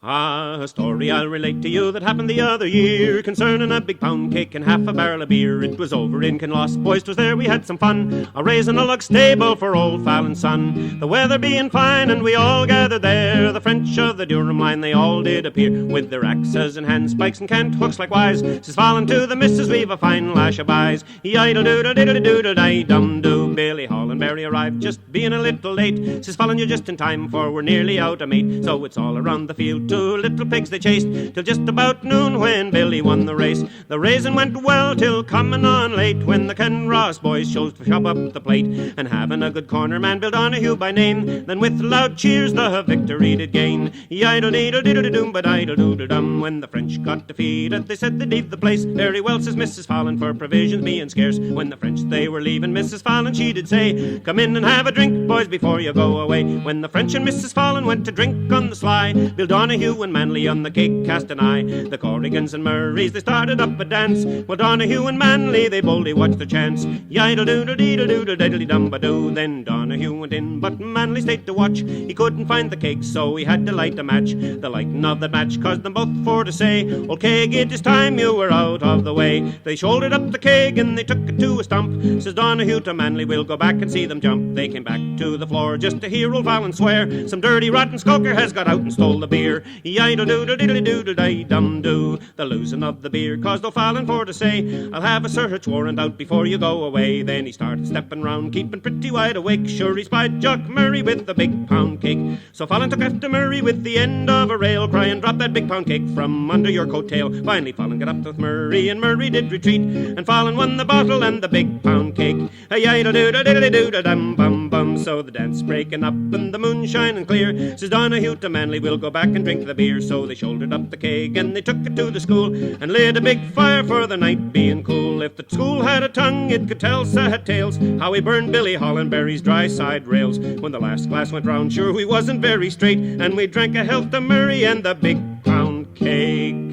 A story I'll relate to you that happened the other year, concerning a big pound cake and half a barrel of beer. It was over in Kinloss, boys, 'twas there we had some fun, a raising a log stable for old Fallon's son. The weather being fine and we all gathered there, the French of the Durham line they all did appear, with their axes and handspikes and cant hooks likewise. Says Fallon to the missus, we've a fine lash of eyes. Yidle-doodle-diddle-doodle-di-dum-do. Billy Hollandberry arrived just being a little late. Says Fallon, you're just in time, for we're nearly out of meat. So it's all around the field, 2 little pigs they chased, till just about noon when Billy won the race. The racing went well till coming on late, when the Kinross boys chose to shove up the plate, and having a good corner man, Bill Donahue by name, then with loud cheers the victory did gain. Yidle-diddle-diddle-doom, but idle-doodle-dum. When the French got defeated, they said they'd leave the place. Very well, says Mrs. Fallon, for provisions being scarce. When the French they were leaving, Mrs. Fallon she did say, come in and have a drink, boys, before you go away. When the French and Mrs. Fallon went to drink on the sly, Bill Donahue and Manley on the cake cast an eye. The Corrigans and Murrays they started up a dance, while Donahue and Manley they boldly watched their chance. Yidle-doodle-diddle-doodle-diddly-dum-ba-doo. Then Donahue went in, but Manley stayed to watch. He couldn't find the cake, so he had to light a match. The lighting of the match caused them both for to say, old keg, it is time you were out of the way. They shouldered up the keg and they took it to a stump. Says Donahue to Manley, we'll go back and see them jump. They came back to the floor just to hear old Fallon swear, some dirty rotten skulker has got out and stole the beer. Yidle-doodle-diddly-doodle-di-dum-do. The losing of the beer caused old Fallon for to say, I'll have a search warrant out before you go away. Then he started stepping round, keeping pretty wide awake. Sure he spied Jock Murray with the big pound cake. So Fallon took after Murray with the end of a rail, crying, drop that big pound cake from under your coat tail. Finally Fallon got up with Murray, and Murray did retreat, and Fallon won the bottle and the big pound cake. Yidle-doodle-diddly-doodle-dum-bum-bum. So the dance breaking up and the moon shining clear, says Donahue to Manley, we'll go back and drink the beer. So they shouldered up the keg and they took it to the school, and lit a big fire for the night being cool. If the school had a tongue it could tell sad tales, how we burned Billy Hollandberry's dry side rails. When the last glass went round, sure we wasn't very straight, and we drank a health to Murray and the big pound cake.